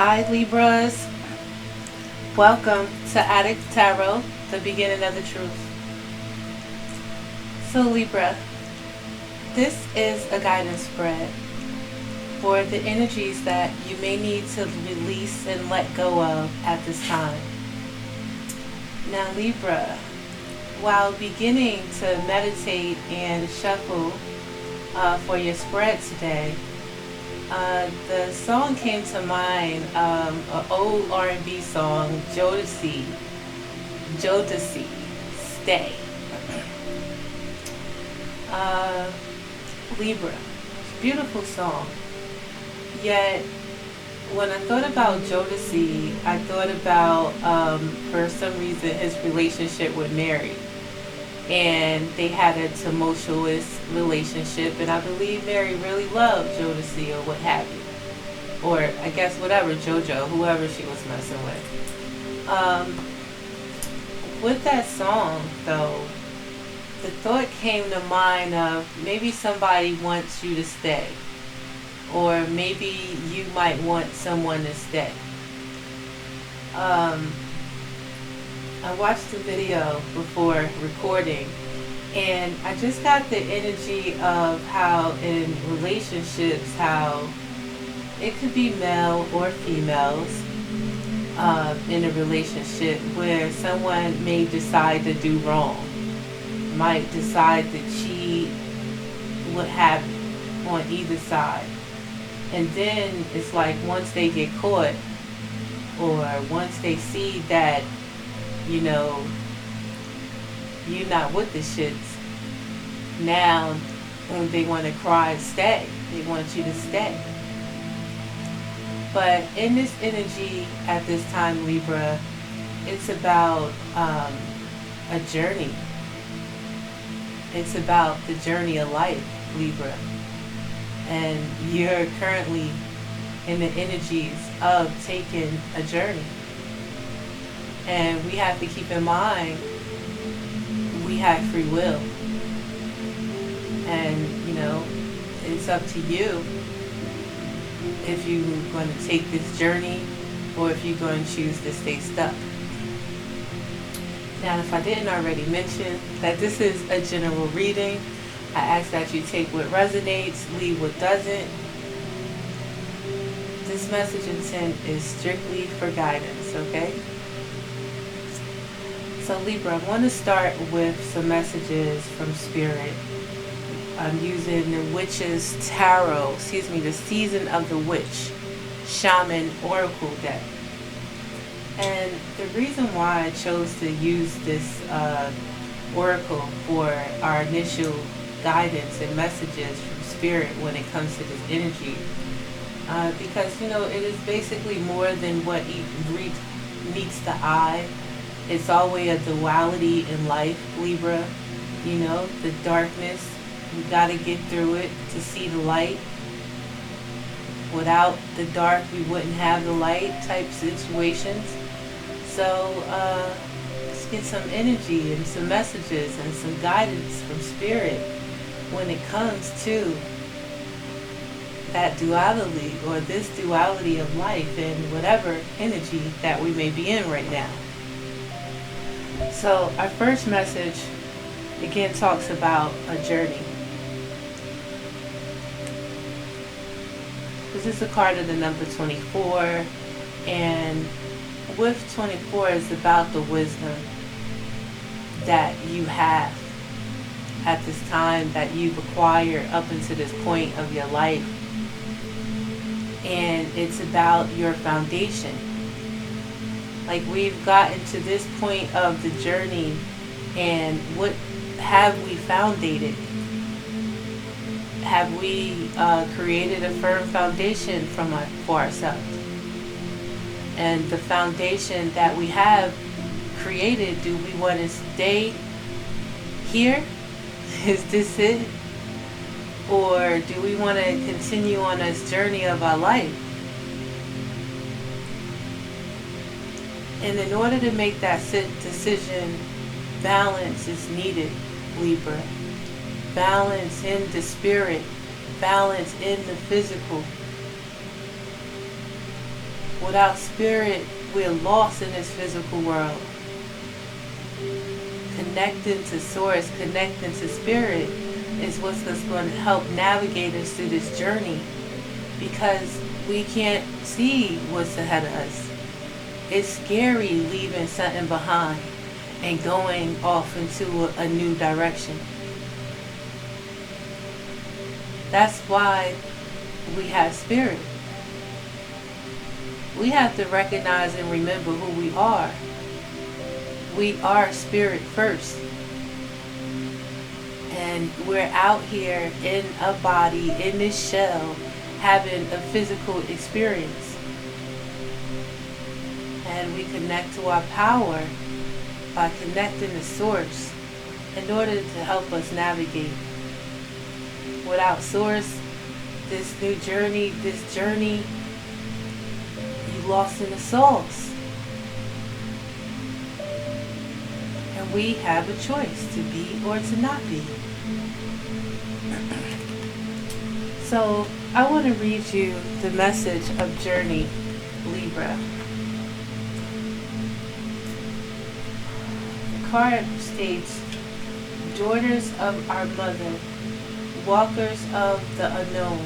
Hi Libras, welcome to Adik Tarot, the beginning of the truth. So Libra, this is a guidance spread for the energies that you may need to release and let go of at this time. Now Libra, while beginning to meditate and shuffle for your spread today, the song came to mind, an old R&B song, Jodeci, Stay. Libra, beautiful song. Yet, when I thought about Jodeci, I thought about, for some reason, his relationship with Mary. And they had a tumultuous relationship, and I believe Mary really loved Jodeci or what have you, or I guess whatever, JoJo, whoever she was messing with. With that song though, the thought came to mind of maybe somebody wants you to stay, or maybe you might want someone to stay. I watched the video before recording, and I just got the energy of how in relationships, how it could be male or females in a relationship where someone may decide to do wrong, might decide to cheat, what have you, on either side. And then it's like once they get caught, or once they see that you're not with the shits, now when they want to cry, stay. They want you to stay. But in this energy at this time, Libra, it's about a journey. It's about the journey of life, Libra. And you're currently in the energies of taking a journey. And we have to keep in mind, we have free will. And, it's up to you if you're going to take this journey or if you're going to choose to stay stuck. Now, if I didn't already mention that this is a general reading, I ask that you take what resonates, leave what doesn't. This message intent is strictly for guidance, okay? So Libra, I want to start with some messages from Spirit. I'm using the Witch's Tarot, the Season of the Witch Shaman Oracle deck. And the reason why I chose to use this oracle for our initial guidance and messages from Spirit when it comes to this energy, because it is basically more than what meets the eye. It's always a duality in life, Libra. The darkness, we got to get through it to see the light. Without the dark, we wouldn't have the light type situations. So let's get some energy and some messages and some guidance from Spirit when it comes to that duality, or this duality of life, and whatever energy that we may be in right now. So our first message again talks about a journey. This is a card of the number 24, and with 24 is about the wisdom that you have at this time, that you've acquired up until this point of your life. And it's about your foundation. Like, we've gotten to this point of the journey, and what have we foundated? Have we created a firm foundation for ourselves? And the foundation that we have created, do we want to stay here? Is this it? Or do we want to continue on this journey of our life? And in order to make that decision, balance is needed, Libra. Balance in the spirit, balance in the physical. Without spirit, we're lost in this physical world. Connecting to source, connecting to spirit is what's going to help navigate us through this journey, because we can't see what's ahead of us. It's scary leaving something behind and going off into a new direction. That's why we have spirit. We have to recognize and remember who we are. We are spirit first. And we're out here in a body, in this shell, having a physical experience. And we connect to our power by connecting to source in order to help us navigate. Without source, this journey, you lost in the sauce. And we have a choice to be or to not be. So I want to read you the message of Journey, Libra. The card states, daughters of our mother, walkers of the unknown,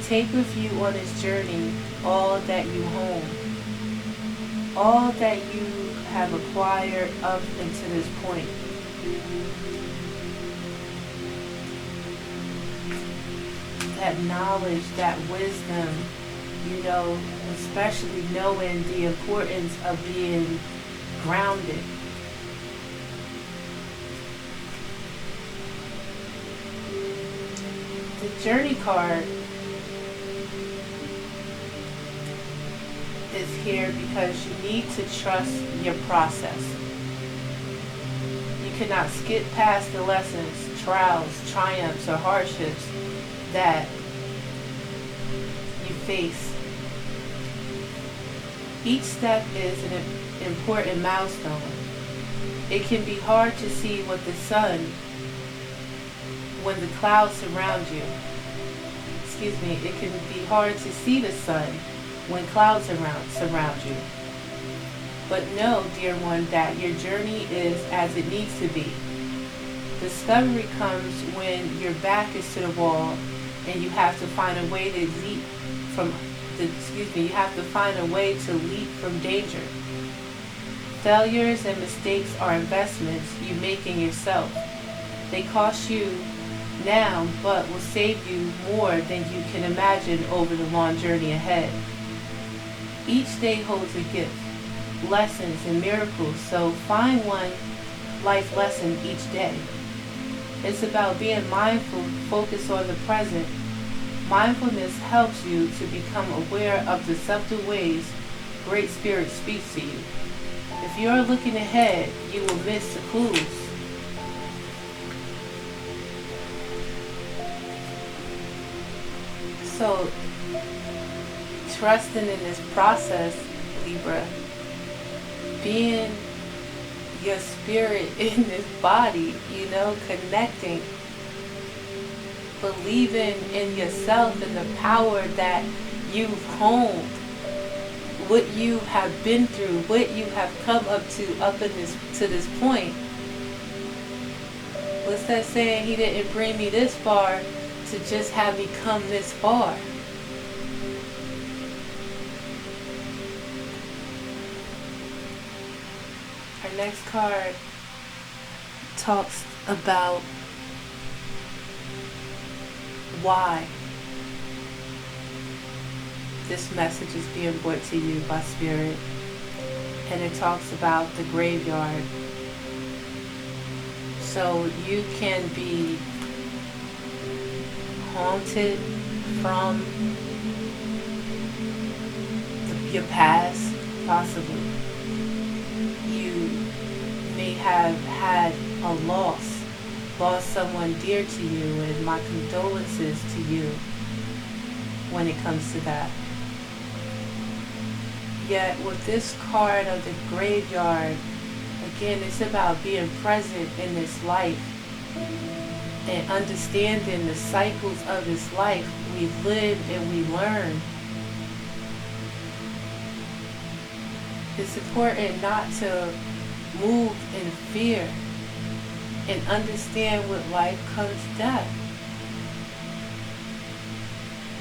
take with you on this journey all that you own, all that you have acquired up until this point. That knowledge, that wisdom, especially knowing the importance of being grounded. The Journey card is here because you need to trust your process. You cannot skip past the lessons, trials, triumphs, or hardships that you face. Each step is an important milestone. It can be hard to see what the sun when the clouds surround you. It can be hard to see the sun when clouds surround you. But know, dear one, that your journey is as it needs to be. Discovery comes when your back is to the wall and you have to find a way to leap from danger. Failures and mistakes are investments you make in yourself. They cost you now, but will save you more than you can imagine over the long journey ahead. Each day holds a gift, lessons and miracles, so find one life lesson each day. It's about being mindful, focus on the present. Mindfulness helps you to become aware of the subtle ways Great Spirit speaks to you. If you're looking ahead, you will miss the clues. So, trusting in this process, Libra, being your spirit in this body, connecting, believing in yourself and the power that you've honed, what you have been through, what you have come up to this point. What's that saying? He didn't bring me this far to just have me come this far. Our next card talks about why this message is being brought to you by Spirit. And it talks about the graveyard. So you can be haunted from your past, possibly. You may have had a lost someone dear to you, and my condolences to you when it comes to that. Yet with this card of the graveyard, again, it's about being present in this life and understanding the cycles of this life. We live and we learn. It's important not to move in fear and understand with life comes death.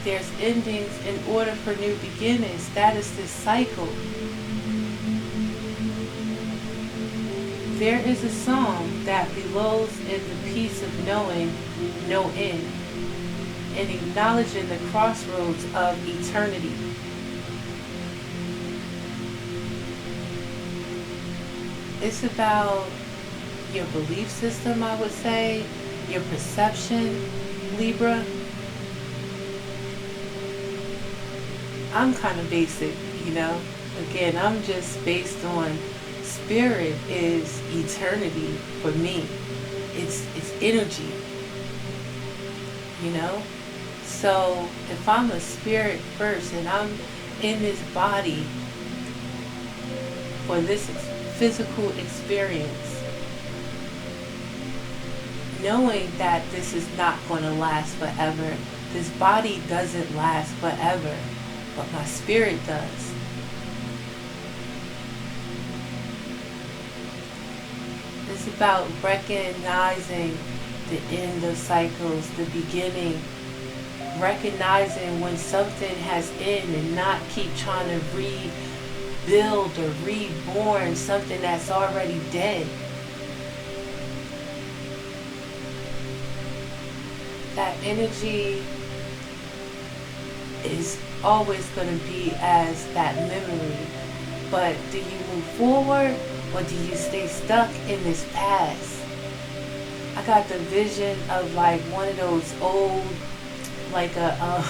There's endings in order for new beginnings. That is the cycle. There is a song that bellows in the peace of knowing no end and acknowledging the crossroads of eternity. It's about your belief system, I would say, your perception, Libra. I'm kind of basic, you know. Again, I'm just based on spirit is eternity for me. It's energy, you know. So if I'm a spirit first and I'm in this body for this physical experience, knowing that this is not going to last forever. This body doesn't last forever, but my spirit does. It's about recognizing the end of cycles, the beginning, recognizing when something has ended and not keep trying to rebuild or reborn something that's already dead. That energy is always going to be as that memory. But do you move forward or do you stay stuck in this past? I got the vision of like one of those old, like a,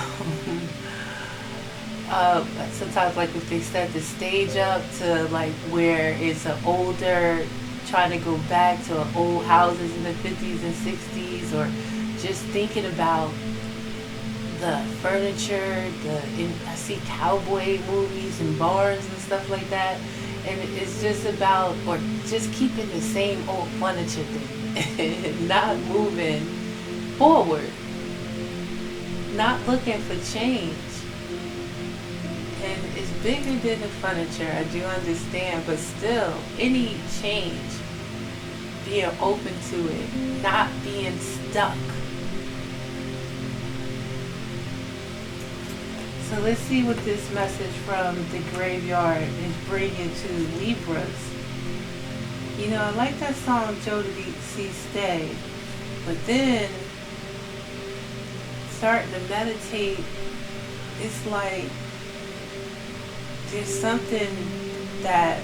sometimes like if they set the stage up to like where it's an older, trying to go back to old houses in the 50s and 60s, or just thinking about the furniture, I see cowboy movies and bars and stuff like that, and it's just about, or just keeping the same old furniture thing, not moving forward, not looking for change. And it's bigger than the furniture, I do understand, but still, any change, being open to it, not being stuck. So let's see what this message from the graveyard is bringing to Libras. You know, I like that song, Jodeci Stay, but then starting to meditate, it's like there's something that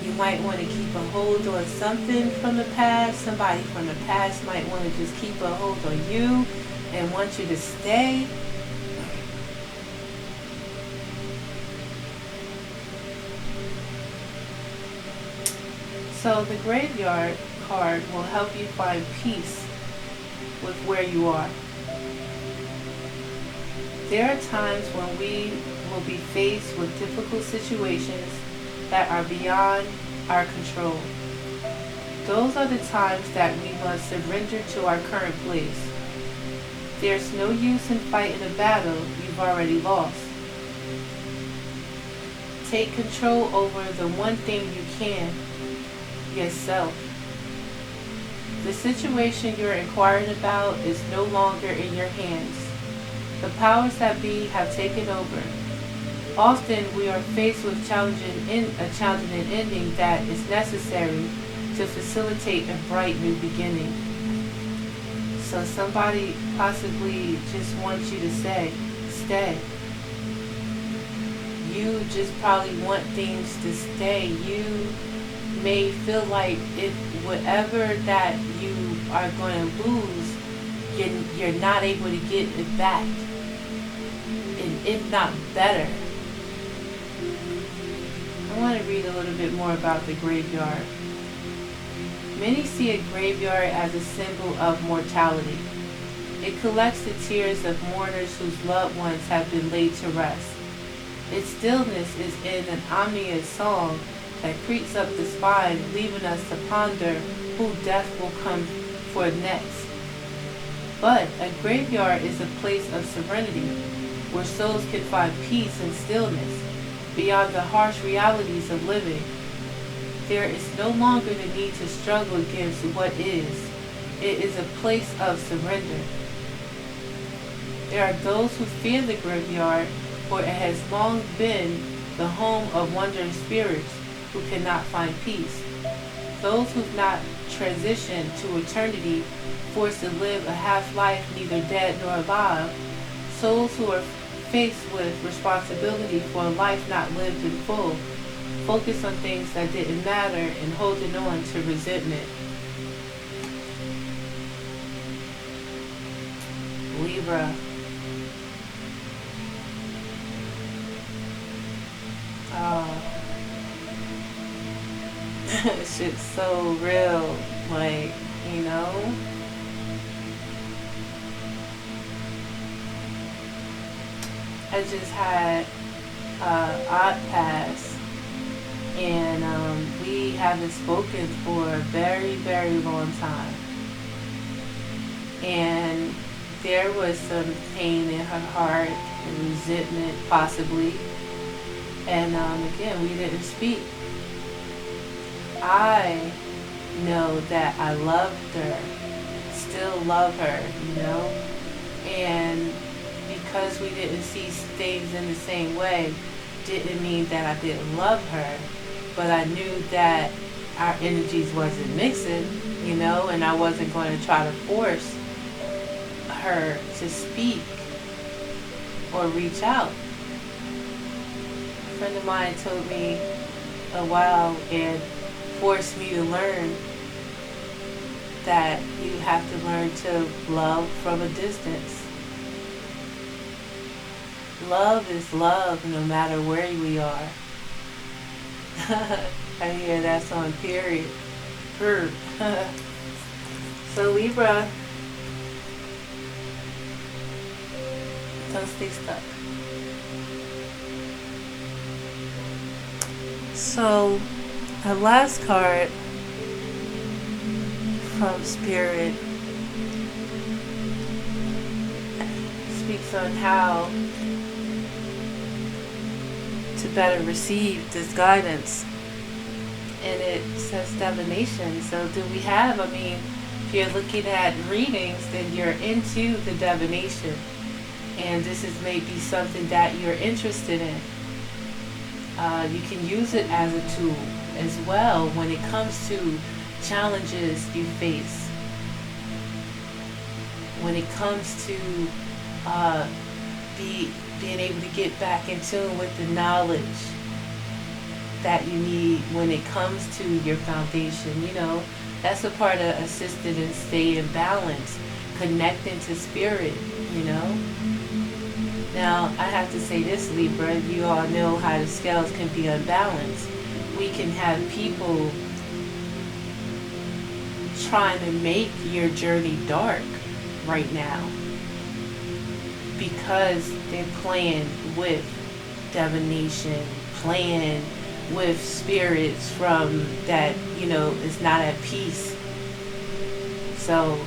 you might want to keep a hold on something from the past. Somebody from the past might want to just keep a hold on you and want you to stay. So the graveyard card will help you find peace with where you are. There are times when we will be faced with difficult situations that are beyond our control. Those are the times that we must surrender to our current place. There's no use in fighting a battle you've already lost. Take control over the one thing you can, yourself. The situation you're inquiring about is no longer in your hands. The powers that be have taken over. Often we are faced with a challenging ending that is necessary to facilitate a bright new beginning. So somebody possibly just wants you to stay. You just probably want things to stay. You may feel like if whatever that you are going to lose, you're not able to get it back. And if not better. I want to read a little bit more about the graveyard. Many see a graveyard as a symbol of mortality. It collects the tears of mourners whose loved ones have been laid to rest. Its stillness is in an ominous song that creeps up the spine, leaving us to ponder who death will come for next. But a graveyard is a place of serenity, where souls can find peace and stillness. beyond the harsh realities of living. There is no longer the need to struggle against what is. It is a place of surrender. There are those who fear the graveyard, for it has long been the home of wandering spirits who cannot find peace. Those who've not transitioned to eternity, forced to live a half-life neither dead nor alive. Souls who are faced with responsibility for a life not lived in full, focus on things that didn't matter and holding on to resentment. Libra. Oh. Shit's so real. Like, you know? I just had aunt pass, and we haven't spoken for a very, very long time. And there was some pain in her heart and resentment, possibly. And again, we didn't speak. I know that I loved her, still love her, you know? And because we didn't see things in the same way, didn't mean that I didn't love her, but I knew that our energies wasn't mixing, you know, and I wasn't going to try to force her to speak or reach out. A friend of mine told me a while and forced me to learn that you have to learn to love from a distance. Love is love no matter where we are. I hear that song, period. So Libra, don't stay stuck. So our last card from Spirit speaks on how to better receive this guidance, and it says divination. So do we have, I mean, if you're looking at readings, then you're into the divination, and this is maybe something that you're interested in. You can use it as a tool as well when it comes to challenges you face, when it comes to being able to get back in tune with the knowledge that you need when it comes to your foundation. You know, that's a part of assisting in staying balanced, connecting to spirit, you know. Now, I have to say this, Libra, you all know how the scales can be unbalanced. We can have people trying to make your journey dark right now because they're playing with divination, playing with spirits from that, you know, is not at peace. So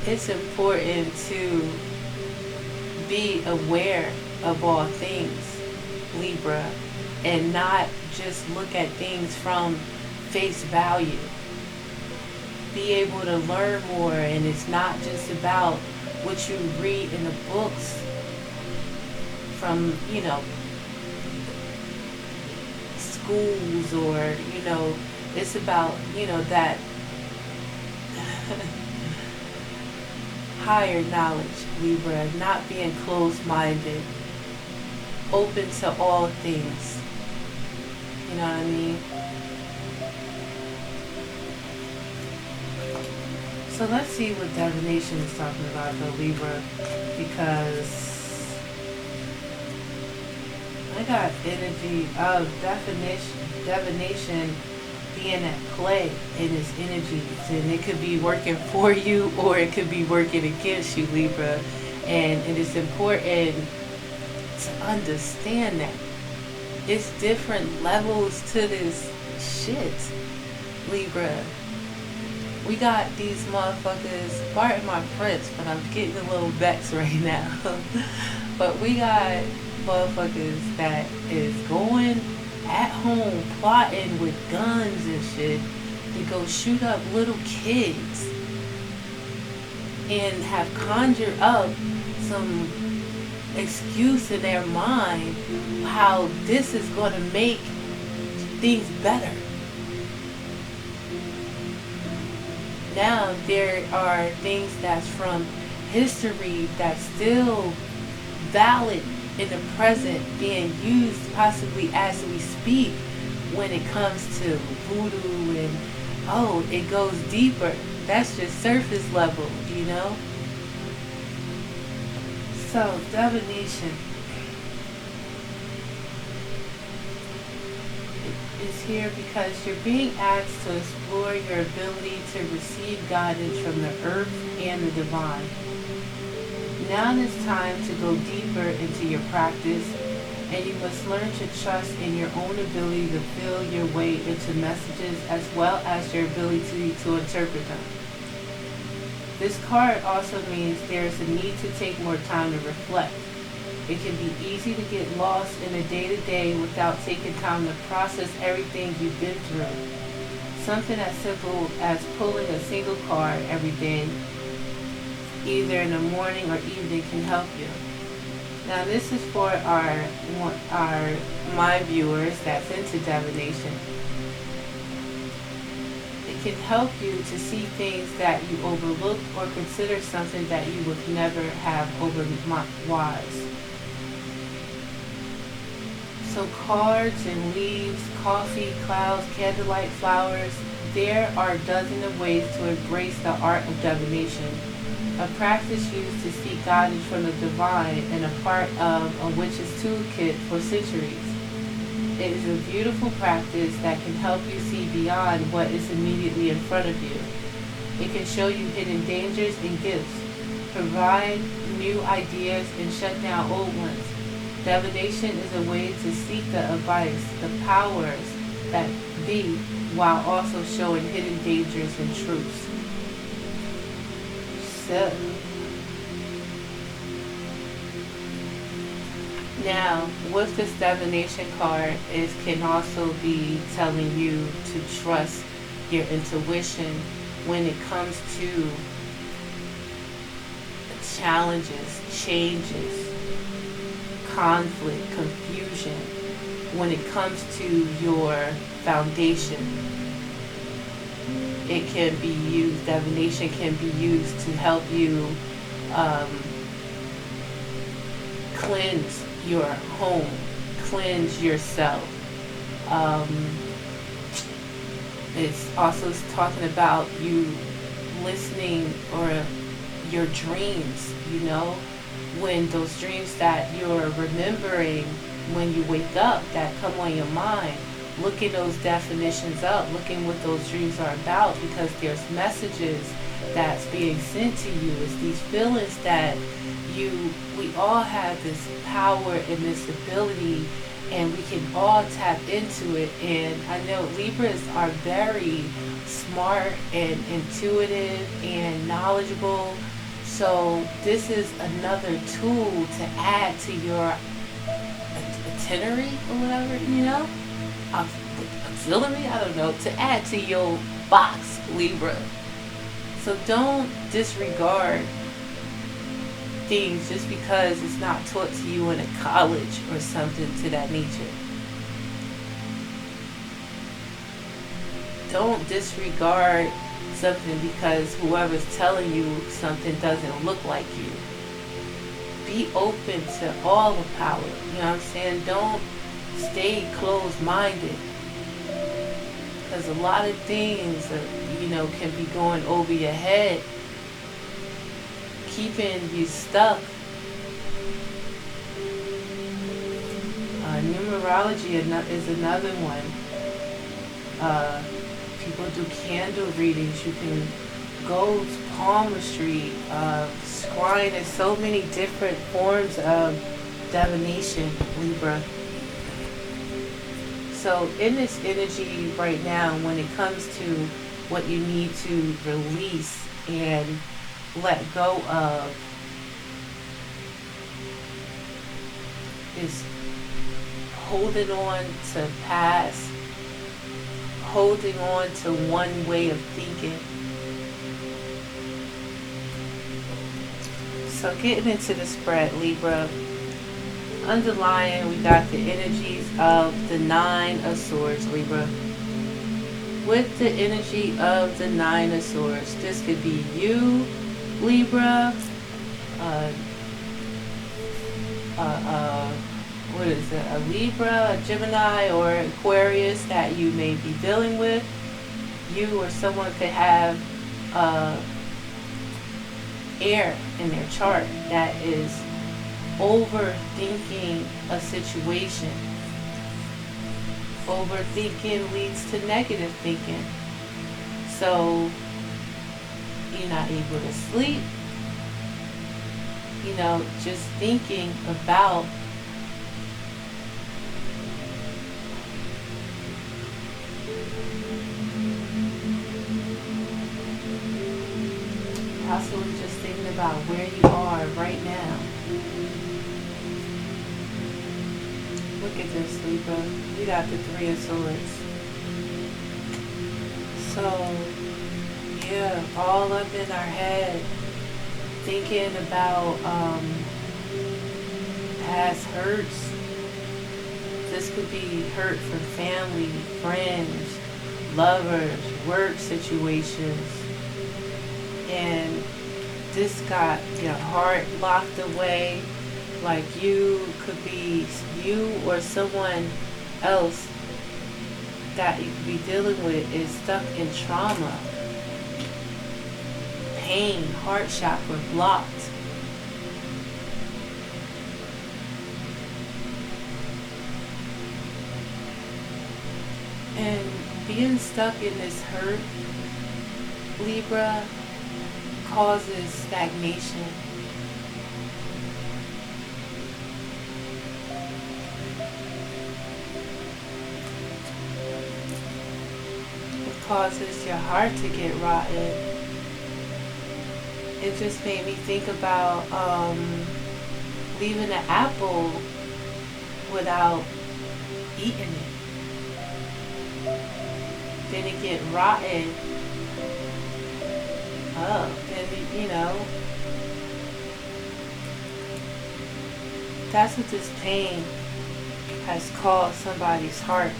it's important to be aware of all things, Libra, and not just look at things from face value. Be able to learn more, and it's not just about what you read in the books from, you know, schools, or, you know, it's about, you know, that higher knowledge, Libra, not being closed-minded, open to all things. You know what I mean? So let's see what divination is talking about, though, Libra, because I got energy of divination being at play in its energies, and it could be working for you or it could be working against you, Libra. And it is important to understand that it's different levels to this shit, Libra. We got these motherfuckers, pardon my French, but I'm getting a little vexed right now. But we got motherfuckers that is going at home plotting with guns and shit to go shoot up little kids and have conjured up some excuse in their mind how this is going to make things better. Now there are things that's from history that's still valid in the present, being used possibly as we speak when it comes to voodoo, and oh, it goes deeper. That's just surface level, you know? So, divination is here because you're being asked to explore your ability to receive guidance from the earth and the divine. Now it's time to go deeper into your practice, and you must learn to trust in your own ability to feel your way into messages as well as your ability to interpret them. This card also means there is a need to take more time to reflect. It can be easy to get lost in the day-to-day without taking time to process everything you've been through. Something as simple as pulling a single card every day, either in the morning or evening, can help you. Now this is for my viewers that's into divination. It can help you to see things that you overlooked or consider something that you would never have otherwise. So cards and leaves, coffee, clouds, candlelight, flowers, there are dozens of ways to embrace the art of divination. A practice used to seek guidance from the divine and a part of a witch's toolkit for centuries. It is a beautiful practice that can help you see beyond what is immediately in front of you. It can show you hidden dangers and gifts, provide new ideas, and shut down old ones. Divination is a way to seek the advice, the powers that be, while also showing hidden dangers and truths. So, now with this divination card, it can also be telling you to trust your intuition when it comes to challenges, changes, conflict, confusion, when it comes to your foundation. It can be used, divination can be used to help you cleanse your home, cleanse yourself. It's also talking about you listening or your dreams, you know, when those dreams that you're remembering when you wake up that come on your mind. Looking those definitions up, looking what those dreams are about, because there's messages that's being sent to you. It's these feelings that we all have this power and this ability, and we can all tap into it. And I know Libras are very smart and intuitive and knowledgeable. So this is another tool to add to your itinerary or whatever, you know? Auxiliary, I don't know, to add to your box, Libra. So don't disregard things just because it's not taught to you in a college or something to that nature. Don't disregard something because whoever's telling you something doesn't look like you. Be open to all the power, you know what I'm saying? Don't stay closed-minded, because a lot of things can be going over your head, keeping you stuck. Numerology is another one. People do candle readings. You can go to palmistry, scrying. There's so many different forms of divination, Libra. So in this energy right now, when it comes to what you need to release and let go of, is holding on to past, holding on to one way of thinking. So getting into the spread, Libra, underlying, we got the energies of the Nine of Swords, Libra. With the energy of the Nine of Swords, this could be you, Libra, what is it, a Libra, a Gemini, or Aquarius that you may be dealing with. You or someone could have air in their chart that is overthinking a situation. Overthinking leads to negative thinking. So you're not able to sleep. You know, just thinking about possibly just thinking about where you are right now. Look at this, Libra. We got the Three of Swords. So, yeah, all up in our head, thinking about past hurts. This could be hurt from family, friends, lovers, work situations. And this got your heart locked away. Like you could be, you or someone else that you could be dealing with is stuck in trauma, pain, heart chakra blocked. And being stuck in this hurt, Libra, causes stagnation. It causes your heart to get rotten. It just made me think about leaving an apple without eating it. Then it get rotten. And you know, that's what this pain has caused somebody's heart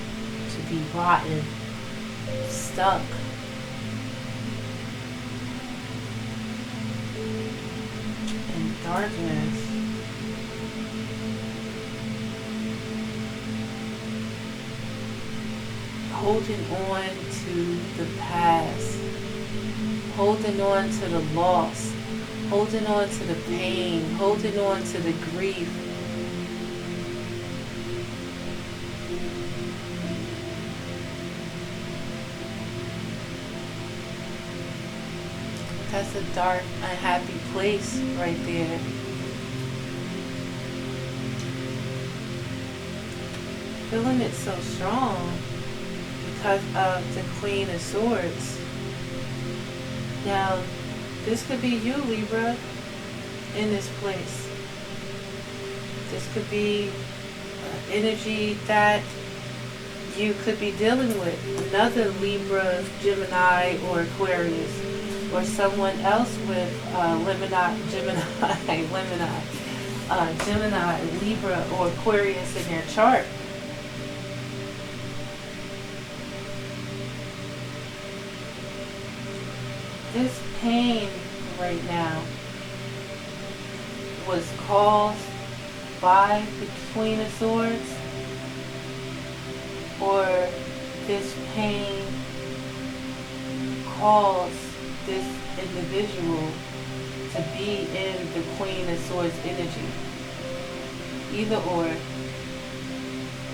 to be rotten, stuck. In darkness. Holding on to the past. Holding on to the loss, holding on to the pain, holding on to the grief. That's a dark, unhappy place right there. Feeling it so strong because of the Queen of Swords. Now, this could be you, Libra, in this place. This could be energy that you could be dealing with. Another Libra, Gemini, or Aquarius. Or someone else with Gemini, Libra, or Aquarius in their chart. This pain right now was caused by the Queen of Swords, or this pain caused this individual to be in the Queen of Swords energy. Either or.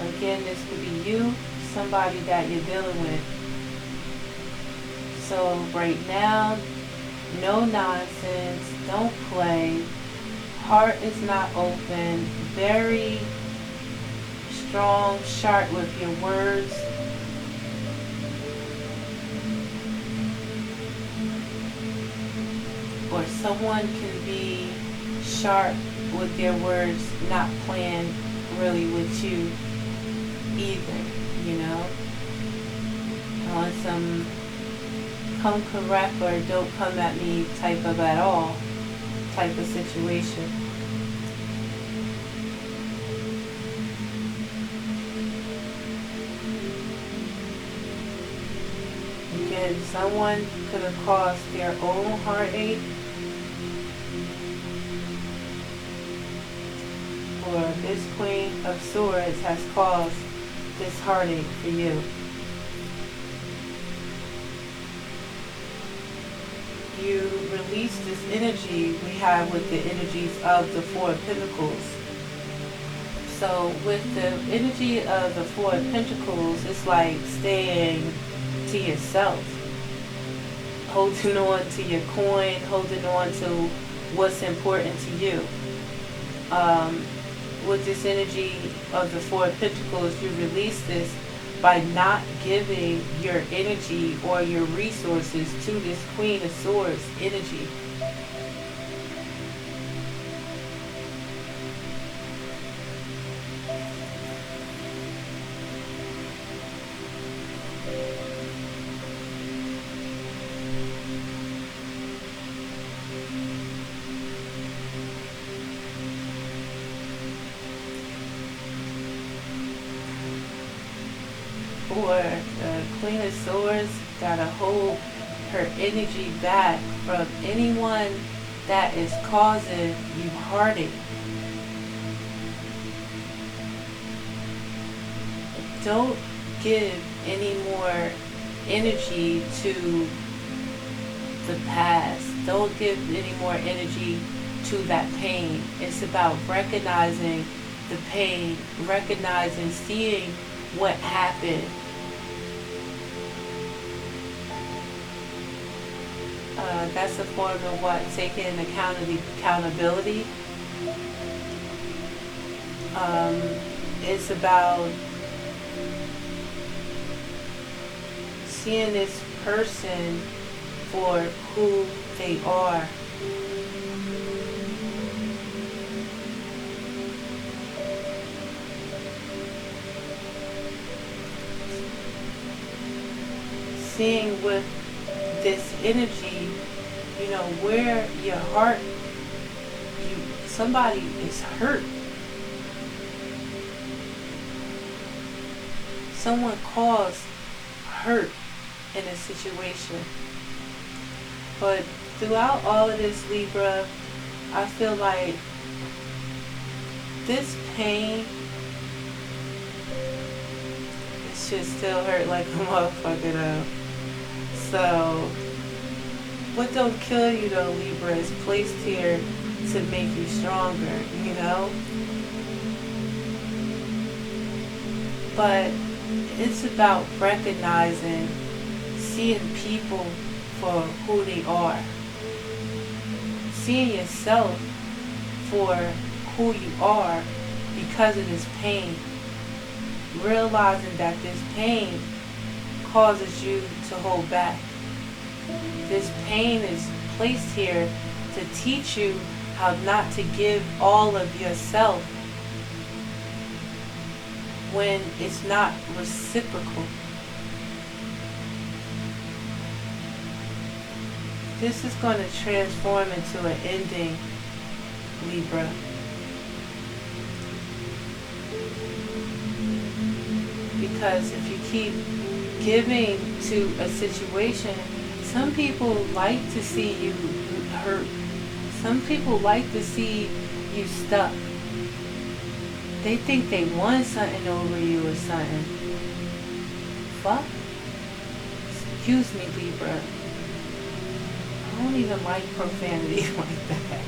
Again, this could be you, somebody that you're dealing with. So right now, no nonsense, don't play, heart is not open, very strong, sharp with your words. Or someone can be sharp with their words, not playing really with you either, you know, on some come correct or don't come at me type of at all type of situation. Again, someone could have caused their own heartache, or this Queen of Swords has caused this heartache for you. You release this energy we have with the energies of the Four of Pentacles. So with the energy of the Four of Pentacles, it's like staying to yourself, holding on to your coin, holding on to what's important to you. With this energy of the Four of Pentacles, you release this by not giving your energy or your resources to this Queen of Swords energy. Or the Queen of Swords gotta hold her energy back from anyone that is causing you heartache. Don't give any more energy to the past. Don't give any more energy to that pain. It's about recognizing the pain, recognizing, seeing what happened. That's a form of what? Taking accountability. It's about seeing this person for who they are. Seeing with this energy, you know, where your heart, somebody is hurt. Someone caused hurt in a situation. But throughout all of this, Libra, I feel like this pain, it should still hurt like a motherfucker though. So, what don't kill you though, Libra, is placed here to make you stronger, you know? But it's about recognizing, seeing people for who they are. Seeing yourself for who you are because of this pain. Realizing that this pain causes you to hold back. This pain is placed here to teach you how not to give all of yourself when it's not reciprocal. This is going to transform into an ending, Libra. Because if you keep giving to a situation, some people like to see you hurt. Some people like to see you stuck. They think they won something over you or something. Fuck. Excuse me, Libra. I don't even like profanity like that.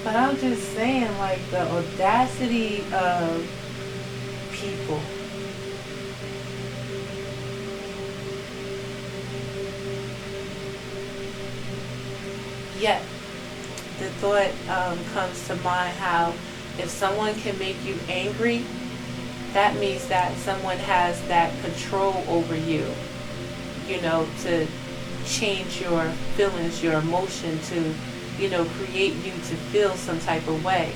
But I'm just saying, like, the audacity of people. Yet, the thought comes to mind how if someone can make you angry, that means that someone has that control over you, you know, to change your feelings, your emotion, to, you know, create you to feel some type of way.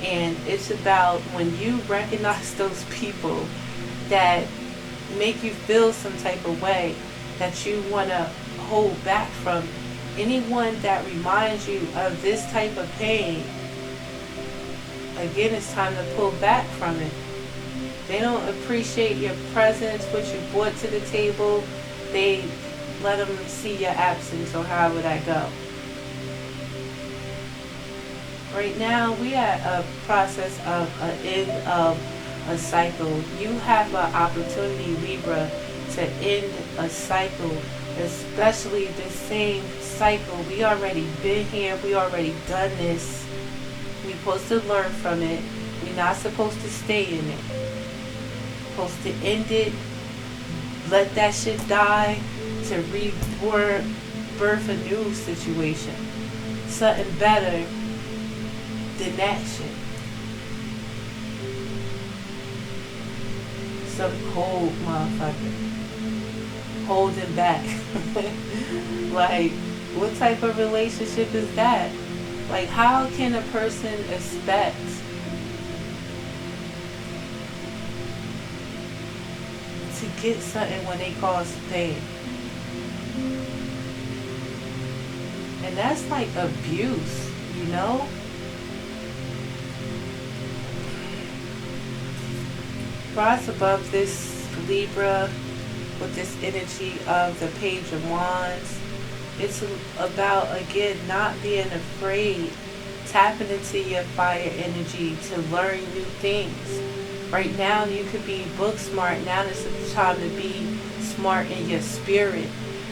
And it's about when you recognize those people that make you feel some type of way, that you want to hold back from. Anyone that reminds you of this type of pain, again, it's time to pull back from it. They don't appreciate your presence, what you brought to the table. They let them see your absence, or however that go. Right now, we are a process of an end of a cycle. You have an opportunity, Libra, to end a cycle, especially the same cycle. We already been here. We already done this. We're supposed to learn from it. We're not supposed to stay in it. We're supposed to end it. Let that shit die to rebirth a new situation. Something better than that shit. Some cold motherfucker holding back. Like, what type of relationship is that? Like, how can a person expect to get something when they cause pain? And that's like abuse, you know? Rise above this, Libra, with this energy of the Page of Wands. It's about, again, not being afraid, tapping into your fire energy to learn new things. Right now, you could be book smart. Now is the time to be smart in your spirit.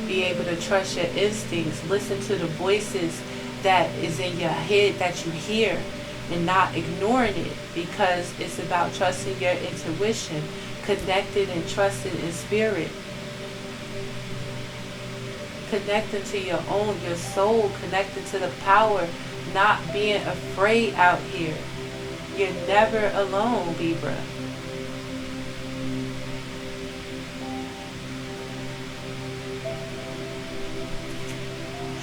Be able to trust your instincts. Listen to the voices that is in your head that you hear, and not ignoring it, because it's about trusting your intuition, connected and trusted in spirit. Connecting to your soul, connected to the power, not being afraid out here. You're never alone, Libra.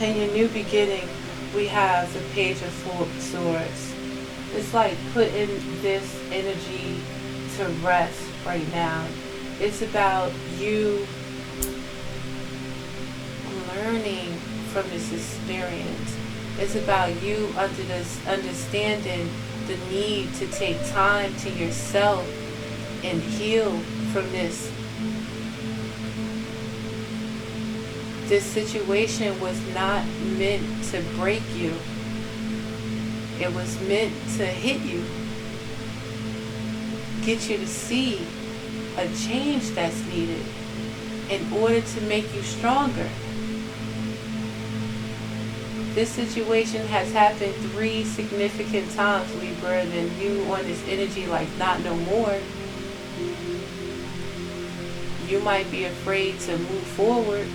In your new beginning, we have the Page of Swords. It's like putting this energy to rest right now. It's about you learning from this experience. It's about you understanding the need to take time to yourself and heal from this. This situation was not meant to break you. It was meant to hit you, get you to see a change that's needed in order to make you stronger. This situation has happened 3 significant times, Libra, and you on this energy like not no more. You might be afraid to move forward.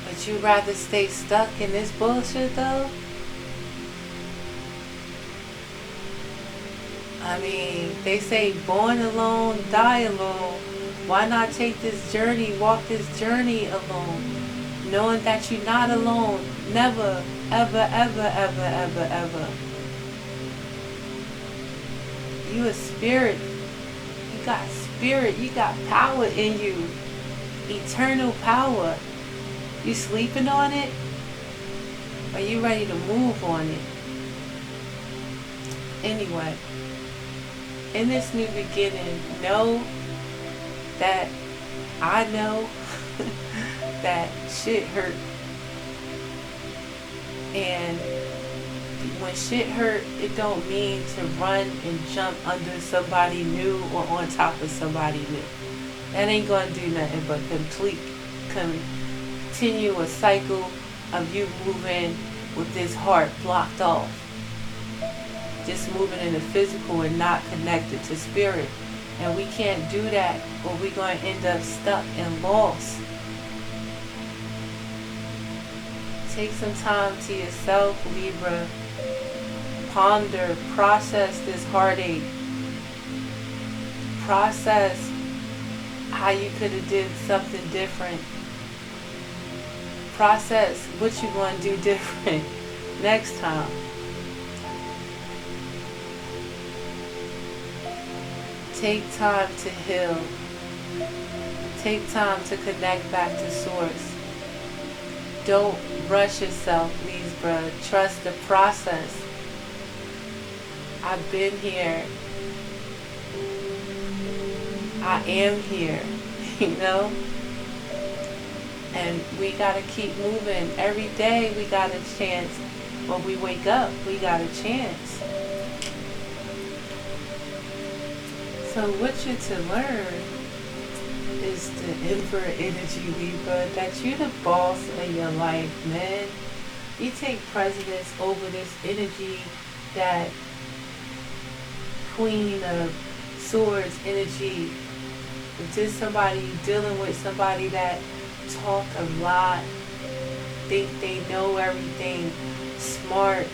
But you rather stay stuck in this bullshit though? I mean, they say born alone, die alone. Why not take this journey, walk this journey alone, knowing that you're not alone, never, ever, ever, ever, ever, ever. You a spirit. You got power in you, eternal power. You sleeping on it? Or you ready to move on it? Anyway, in this new beginning, know that I know that shit hurt. And when shit hurt, it don't mean to run and jump under somebody new or on top of somebody new. That ain't gonna do nothing but continue a cycle of you moving with this heart blocked off. Just moving in the physical and not connected to spirit. And we can't do that, or we're going to end up stuck and lost. Take some time to yourself, Libra. Ponder, process this heartache. Process how you could have did something different. process what you want to do different next time. Take time to heal. Take time to connect back to source. Don't rush yourself, Libra. Trust the process. I've been here. I am here, you know? And we gotta keep moving. Every day we got a chance. When we wake up, we got a chance. So what you're to learn is the Emperor energy, Libra, that you're the boss of your life, man. You take precedence over this energy, that Queen of Swords energy. Just somebody dealing with somebody that talk a lot, think they know everything, smart.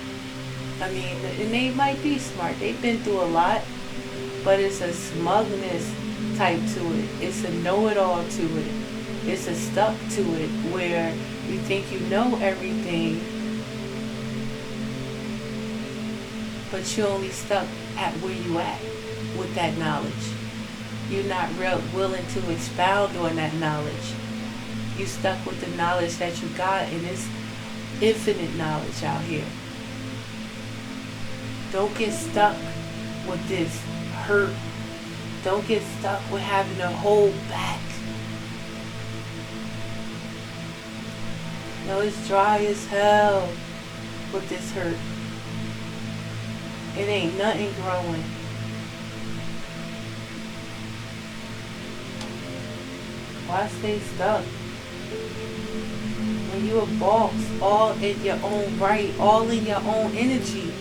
I mean, and they might be smart. They've been through a lot, but it's a smugness type to it. It's a know-it-all to it. It's a stuck to it where you think you know everything, but you're only stuck at where you at with that knowledge. You're not willing to expound on that knowledge. You stuck with the knowledge that you got, and it's infinite knowledge out here. Don't get stuck with this hurt. Don't get stuck with having to hold back. No, it's dry as hell with this hurt. It ain't nothing growing. Why stay stuck? When you a boss, all in your own right, all in your own energy.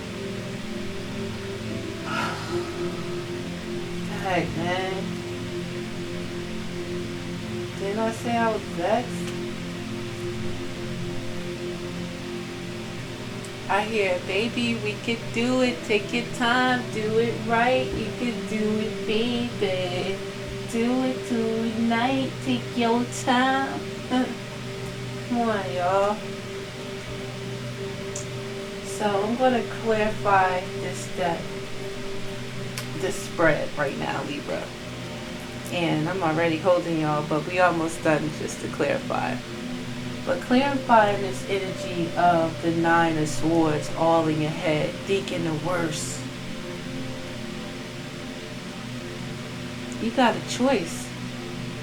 God, man. Didn't I say I was vexed? I hear, baby, we could do it. Take your time, do it right. You could do it, baby. Do it tonight. Take your time. Come on, y'all. So I'm going to clarify this deck, this spread right now, Libra. And I'm already holding y'all, but we almost done, just to clarify. But clarifying this energy of the Nine of Swords all in your head, thinking the worst. You got a choice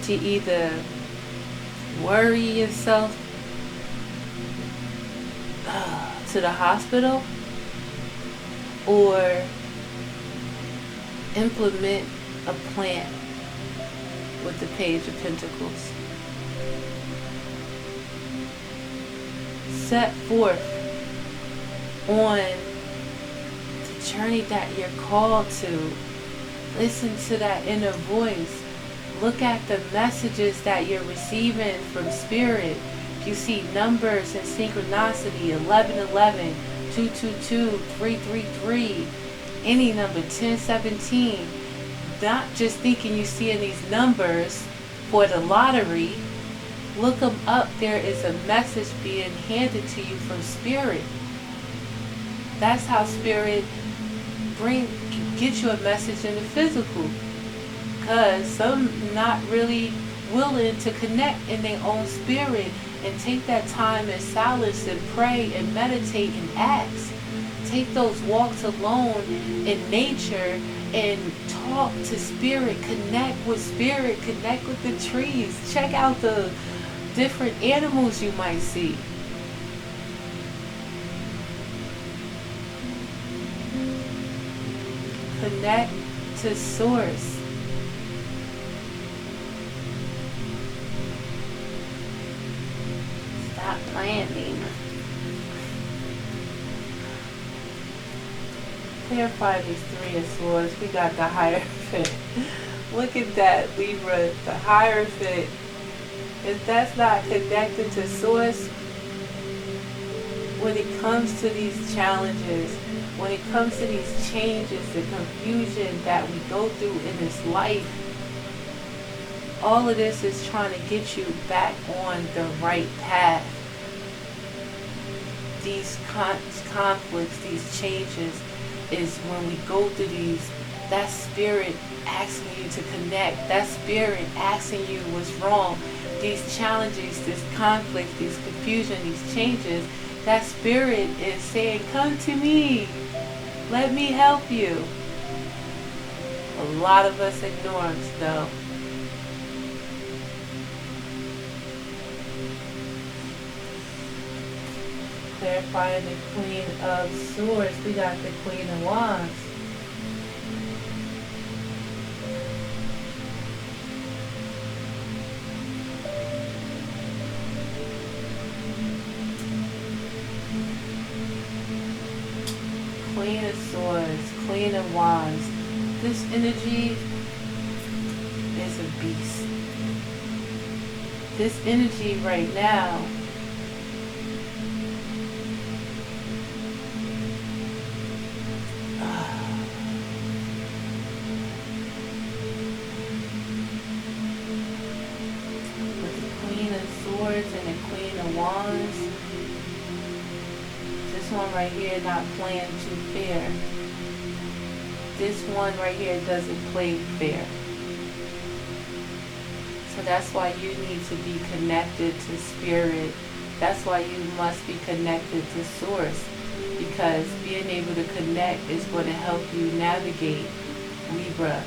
to either worry yourself to the hospital or implement a plan with the Page of Pentacles. Set forth on the journey that you're called to. Listen to that inner voice. Look at the messages that you're receiving from Spirit. You see numbers and synchronicity, 1111, 222, 333, any number, 1017. Not just thinking you're seeing these numbers for the lottery. Look them up. There is a message being handed to you from Spirit. That's how Spirit get you a message in the physical. Because some not really willing to connect in their own spirit and take that time in silence and pray and meditate and ask. Take those walks alone in nature and talk to Spirit. Connect with Spirit. Connect with the trees. Check out the different animals you might see. Connect to source. Stop playing me. Clarify these Three of Swords. We got the Hierophant. Look at that, Libra. The Hierophant. If that's not connected to source, when it comes to these challenges, when it comes to these changes, the confusion that we go through in this life, all of this is trying to get you back on the right path. these conflicts, these changes, is when we go through these, that spirit asking you to connect, that spirit asking you what's wrong, these challenges, this conflict, these confusion, these changes, that spirit is saying, come to me, let me help you. A lot of us ignore them though. Clarifying the Queen of Swords, we got the Queen of Wands. Queen of Swords, Queen of Wands. This energy is a beast. This energy right now with the Queen of Swords and the Queen of Wands, this one right here not playing too fair. This one right here doesn't play fair. So that's why you need to be connected to Spirit. That's why you must be connected to Source. Because being able to connect is going to help you navigate Libra.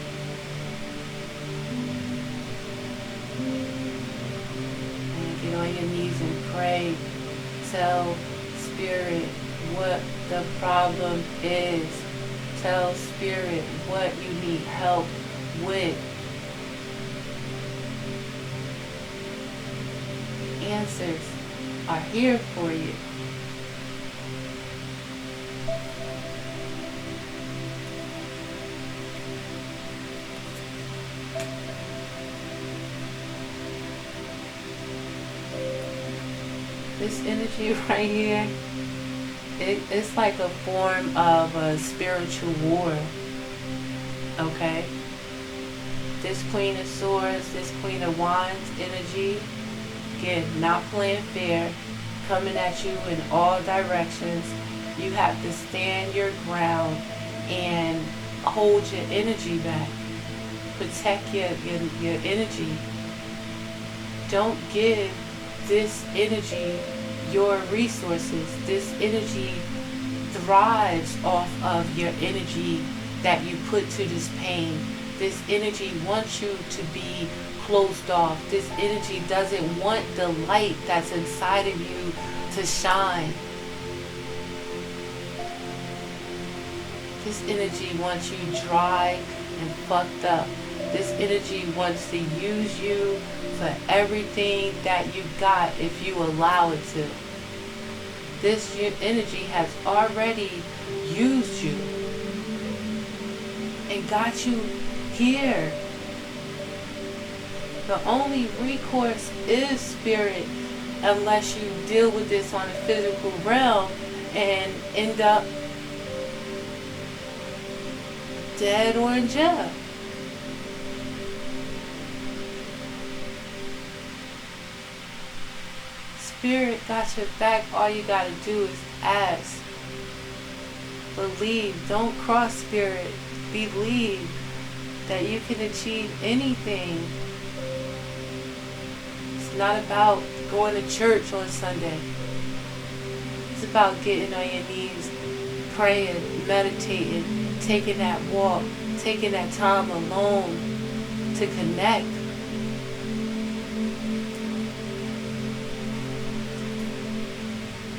And get on your knees and pray. Tell Spirit what the problem is. Tell Spirit what you need help with. Answers are here for you. This energy right here, it's like a form of a spiritual war, okay? This Queen of Swords, this Queen of Wands energy, again, not playing fair, coming at you in all directions. You have to stand your ground and hold your energy back. Protect your energy. Don't give this energy your resources. This energy thrives off of your energy that you put to this pain. This energy wants you to be closed off. This energy doesn't want the light that's inside of you to shine. This energy wants you dry and fucked up. This energy wants to use you for everything that you got if you allow it to. This energy has already used you and got you here. The only recourse is Spirit, unless you deal with this on a physical realm and end up dead or in jail. Spirit got your back. All you gotta do is ask. Believe. Don't cross Spirit. Believe that you can achieve anything. It's not about going to church on Sunday. It's about getting on your knees, praying, meditating, taking that walk, taking that time alone to connect.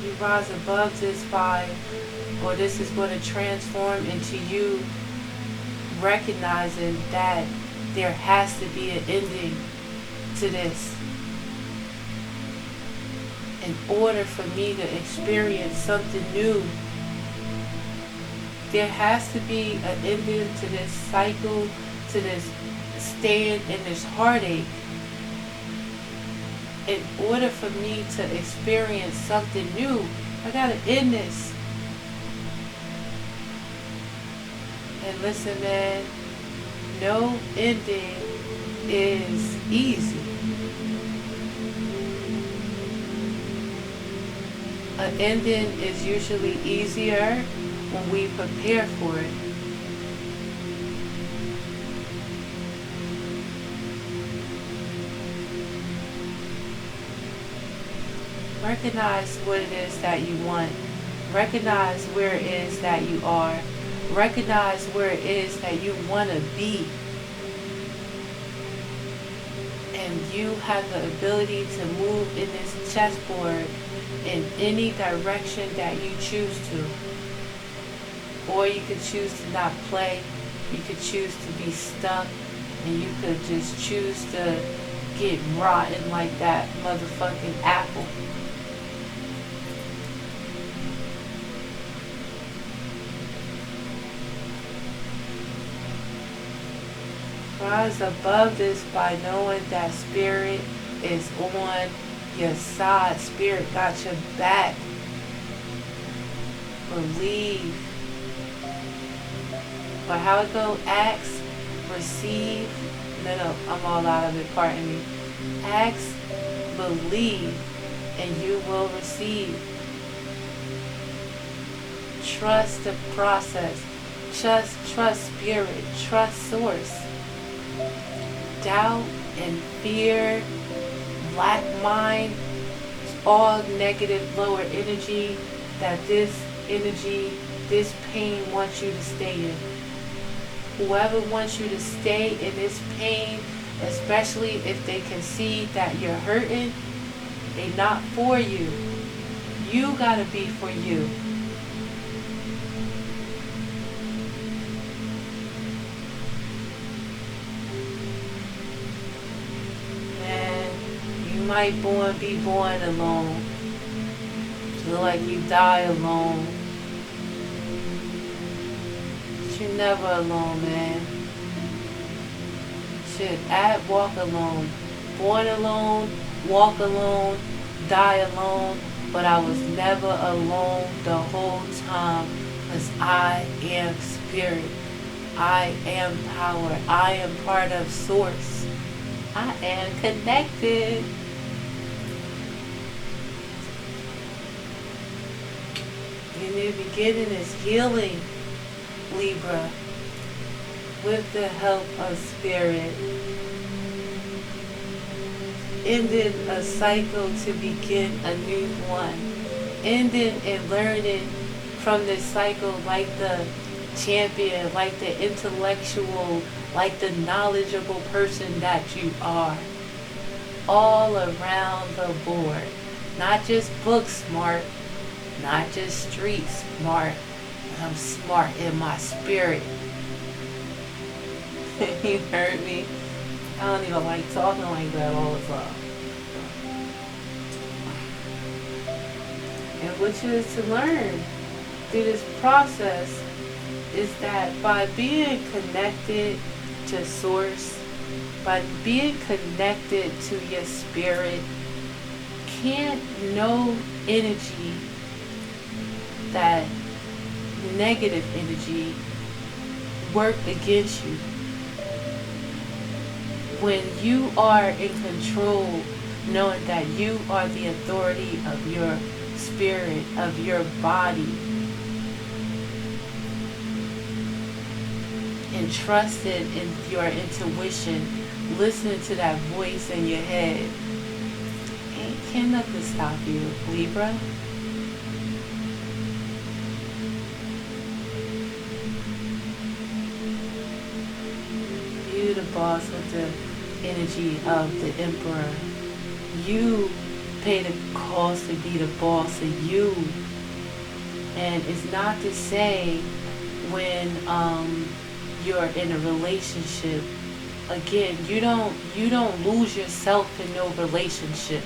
You rise above this vibe, or this is going to transform into you recognizing that there has to be an ending to this. In order for me to experience something new, there has to be an ending to this cycle, to this staying in this heartache. In order for me to experience something new, I gotta end this. And listen, man, no ending is easy. An ending is usually easier when we prepare for it. Recognize what it is that you want. Recognize where it is that you are. Recognize where it is that you want to be. And you have the ability to move in this chessboard in any direction that you choose to. Or you could choose to not play. You could choose to be stuck. And you could just choose to get rotten like that motherfucking apple. Rise above this by knowing that Spirit is on your side. Spirit got your back. Believe. But how it go? Ask, receive. No, I'm all out of it, pardon me. Ask, believe, and you will receive. Trust the process. Trust Spirit. Trust Source. Doubt and fear, lack mind, all negative lower energy that this energy, this pain wants you to stay in. Whoever wants you to stay in this pain, especially if they can see that you're hurting, they're not for you. You gotta be for you. You might be born alone. Feel like you die alone. But you're never alone, man. Shit, walk alone. Born alone, walk alone, die alone. But I was never alone the whole time. Because I am Spirit. I am power. I am part of Source. I am connected. The new beginning is healing, Libra, with the help of Spirit. Ending a cycle to begin a new one. Ending and learning from this cycle like the champion, like the intellectual, like the knowledgeable person that you are. All around the board. Not just book smart, not just street smart, but I'm smart in my spirit. You heard me? I don't even like talking like that all the time. And what you is to learn through this process is that by being connected to Source, by being connected to your spirit, can't no energy, that negative energy, work against you. When you are in control, knowing that you are the authority of your spirit, of your body, and trusted in your intuition, listening to that voice in your head, can't nothing stop you, Libra. You the boss with the energy of the Emperor. You pay the cost to be the boss of you. And it's not to say when you're in a relationship, again, you don't lose yourself in no relationship.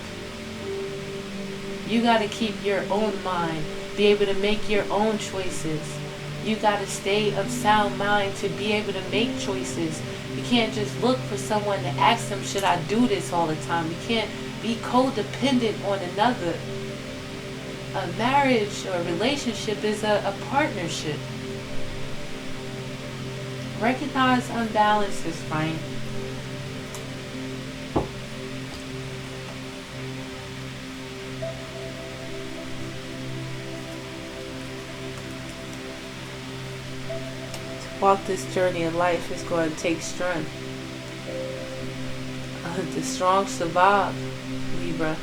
You got to keep your own mind, be able to make your own choices. You got to stay of sound mind to be able to make choices. You can't just look for someone to ask them, should I do this all the time? You can't be codependent on another. A marriage or a relationship is a partnership. Recognize unbalances, right? walk this journey in life is going to take strength. The strong survive, Libra.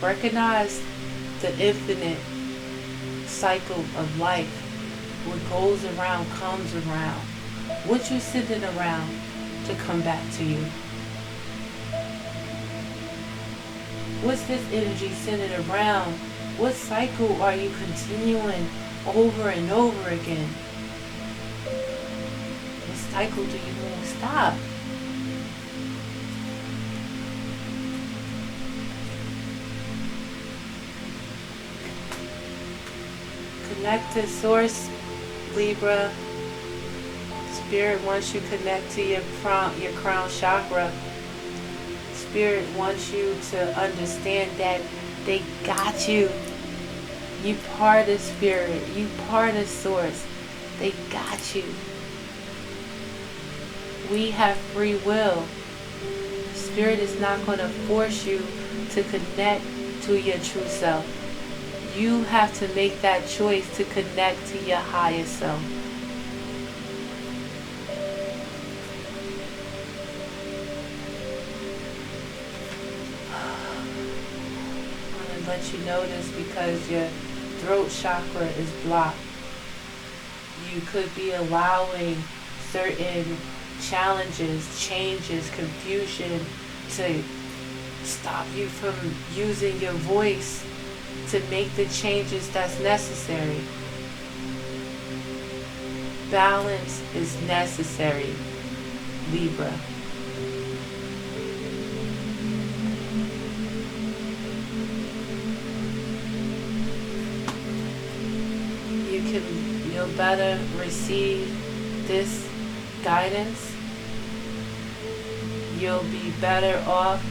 Recognize the infinite cycle of life. What goes around comes around. What you're sitting around to come back to you. What's this energy sitting around? What cycle are you continuing over and over again? What cycle do you want to stop? Connect to Source, Libra. Spirit wants you to connect to your crown chakra. Spirit wants you to understand that they got you. You part of Spirit. You part of Source. They got you. We have free will. Spirit is not going to force you to connect to your true self. You have to make that choice to connect to your higher self. I want to let you know this because your throat chakra is blocked. You could be allowing certain challenges, changes, confusion to stop you from using your voice to make the changes that's necessary. Balance is necessary, Libra. You'll better receive this guidance. You'll be better off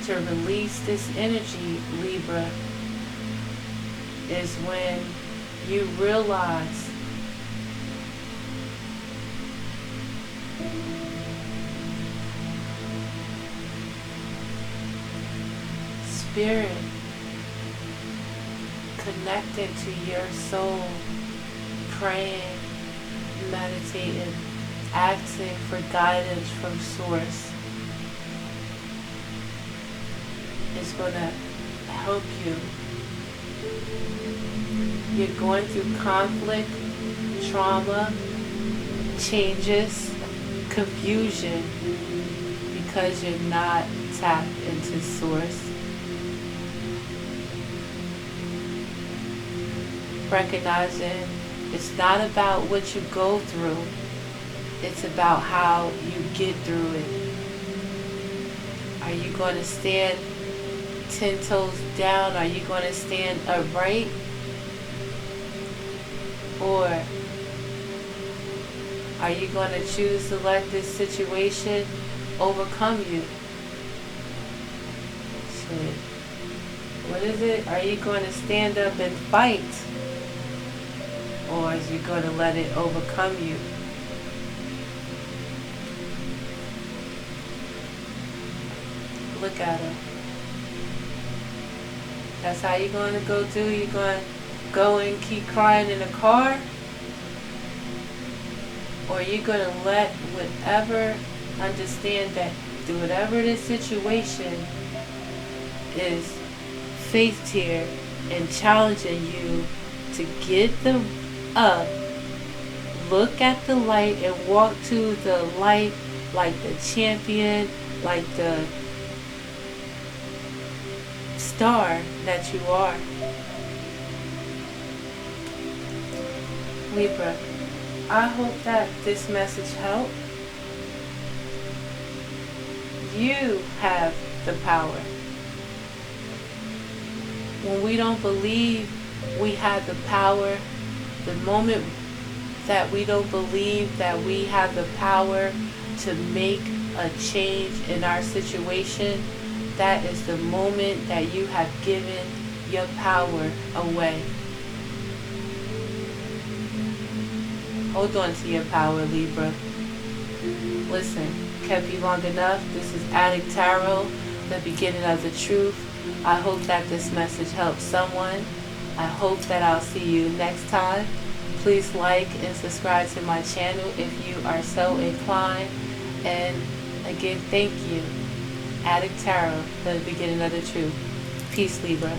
to release this energy, Libra, is when you realize Spirit connected to your soul, praying, meditating, asking for guidance from Source is going to help you. You're going through conflict, trauma, changes, confusion because you're not tapped into Source. Recognizing it's not about what you go through, it's about how you get through it. Are you going to stand 10 toes down? Are you going to stand upright? Or are you going to choose to let this situation overcome you? Shit. What is it? Are you going to stand up and fight? Or is you going to let it overcome you? Look at her. That's how you're going to go through? You're going to go and keep crying in the car? Or you're going to let whatever, understand that through whatever this situation is faced here and challenging you to get them up, look at the light and walk to the light like the champion, like the star that you are. Libra, I hope that this message helped. You have the power. When we don't believe we have the power, the moment that we don't believe that we have the power to make a change in our situation, that is the moment that you have given your power away. Hold on to your power, Libra. Listen, kept you long enough. This is Adik Tarot, the beginning of the truth. I hope that this message helps someone. I hope that I'll see you next time. Please like and subscribe to my channel if you are so inclined. And again, thank you. Adik Tarot, the beginning of the truth. Peace, Libra.